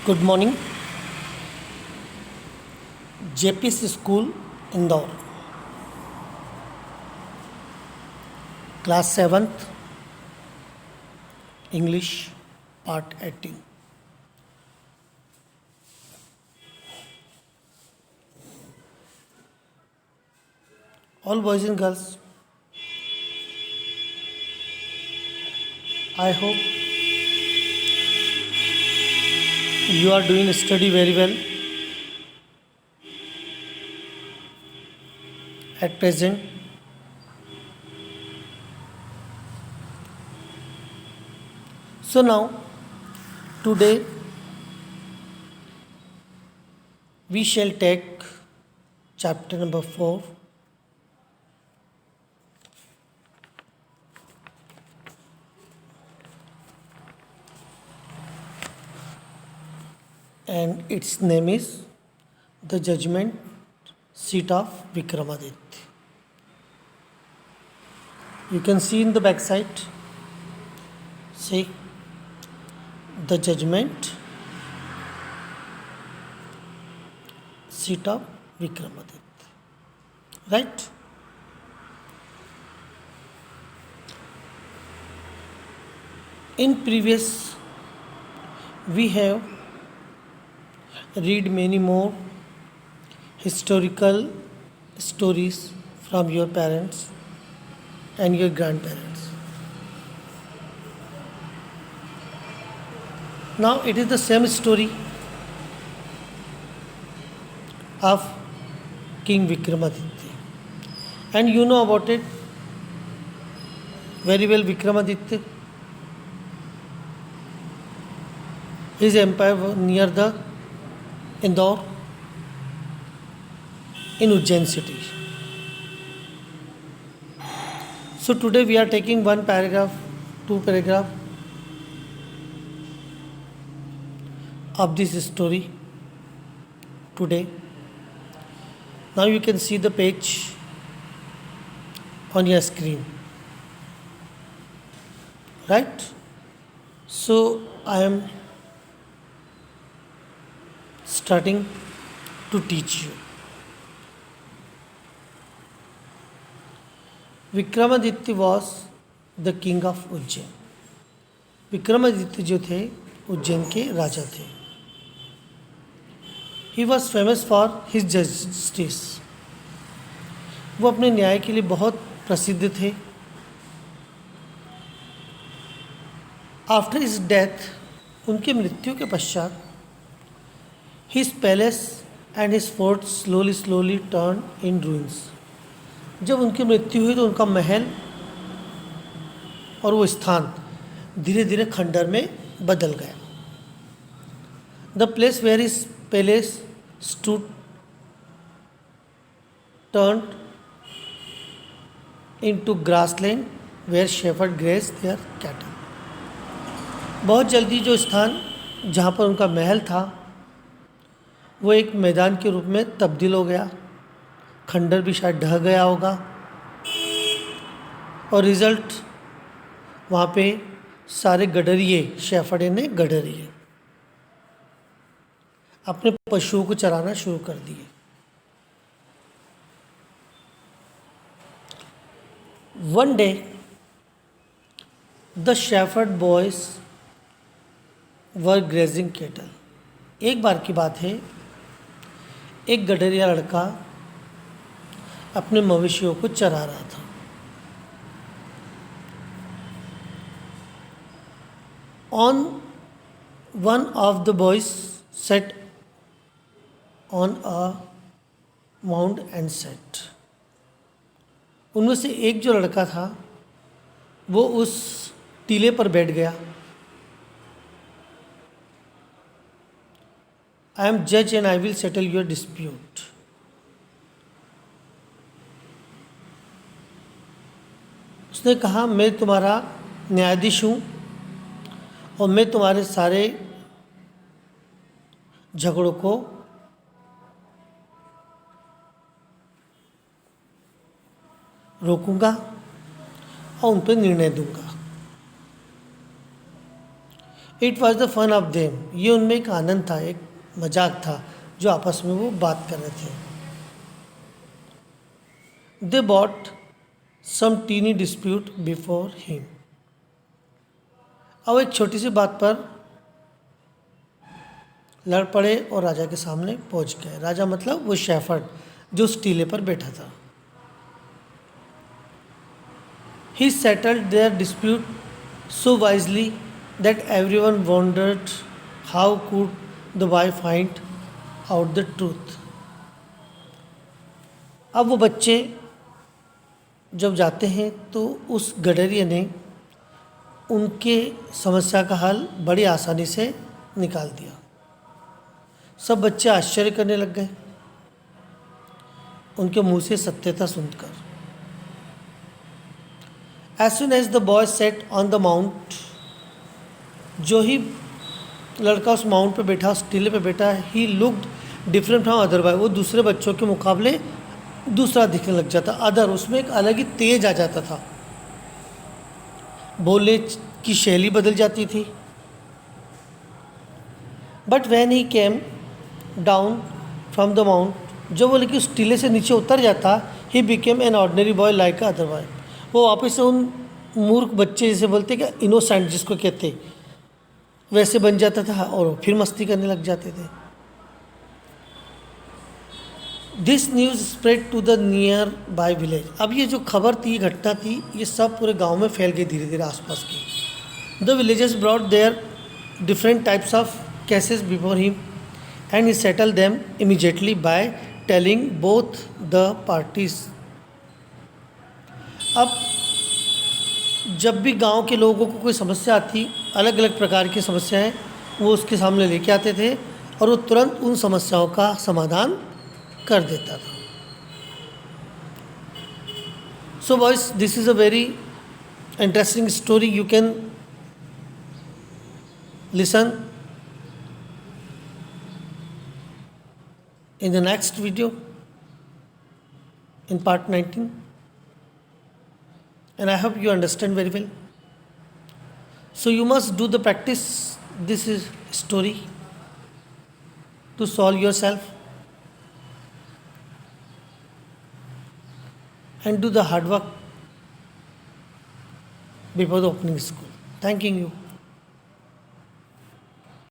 Good morning. JPS School, Indore. Class 7th, English, Part 18. All boys and girls, I hope you are doing study very well at present. So now, today we shall take chapter number 4, and its name is The Judgment Seat of Vikramaditya. You can see in the back side, see the judgment seat of Vikramaditya. Right? In previous, we have read many more historical stories from your parents and your grandparents. Now it is the same story of King Vikramaditya. And you know about it very well. Vikramaditya, his empire was near the Indore in Ujjain city. So today we are taking one paragraph, two paragraph of this story today. Now you can see the page on your screen. Right? So I am starting to teach you. Vikramaditya was the king of Ujjain. Vikramaditya जो थे उज्जैन के राजा थे. He was famous for his justice. वो अपने न्याय के लिए बहुत प्रसिद्ध थे. आफ्टर हिज डेथ, उनके मृत्यु के पश्चात, his palace and his fort slowly turn in ruins. जब उनकी मृत्यु हुई तो उनका महल और वो स्थान धीरे धीरे खंडर में बदल गया. The place where his palace stood turn into grassland where shepherd graze their cattle. बहुत जल्दी जो स्थान जहाँ पर उनका महल था वो एक मैदान के रूप में तब्दील हो गया. खंडर भी शायद ढह गया होगा और रिज़ल्ट वहाँ पे सारे गडरिए, शेफर्डे ने गडरिए अपने पशुओं को चराना शुरू कर दिए. One day the shepherd boys were grazing kettle. एक बार की बात है, एक गडरिया लड़का अपने मवेशियों को चरा रहा था. On one of the boys set on a mount and set. उनमें से एक जो लड़का था वो उस टीले पर बैठ गया. आई एम जज and I will settle your dispute. उसने कहा, मैं तुम्हारा न्यायाधीश हूँ और मैं तुम्हारे सारे झगड़ों को रोकूंगा और उन पर निर्णय दूंगा. It was the fun of them, ये उनमें एक आनंद था, एक मजाक था जो आपस में वो बात कर रहे थे. They bought some tiny dispute before him. अब एक छोटी सी बात पर लड़ पड़े और राजा के सामने पहुंच गए. राजा मतलब वो शेफर्ड जो उस टीले पर बैठा था. He settled their dispute so wisely that everyone wondered how could the boy find out the truth. अब वो बच्चे जब जाते हैं तो उस गडरिये ने उनके समस्या का हल बड़ी आसानी से निकाल दिया. सब बच्चे आश्चर्य करने लग गए उनके मुंह से सत्यता सुनकर. As soon as the boy sat on the mount, जो ही लड़का उस माउंट पे बैठा, उस टीले पे बैठा, he looked different from other boy. वो दूसरे बच्चों के मुकाबले दूसरा दिखने लग जाता. अदर, उसमें एक अलग ही तेज आ जाता था. बोलने की शैली बदल जाती थी. But when he came down from the mount, जब वो लेकिन उस टीले से नीचे उतर जाता, he became an ordinary boy like other boy. वो वापस से उन मूर्ख बच्चे जैसे बोलते कि इनोसेंट जिसको कहते, वैसे बन जाता था और फिर मस्ती करने लग जाते थे. This news spread to the nearby village. अब ये जो खबर थी, घटना थी, ये सब पूरे गांव में फैल गई धीरे धीरे आसपास की. The villages brought their different types of cases before him and he settle them immediately by telling both the parties. अब जब भी गांव के लोगों को कोई समस्या आती, अलग अलग प्रकार की समस्याएं वो उसके सामने लेके आते थे और वो तुरंत उन समस्याओं का समाधान कर देता था. So boys, this is a very interesting story. You can listen in the next video in part 19, and I hope you understand very well. So you must do the practice this is story to solve yourself and do the hard work before the opening school. Thanking you.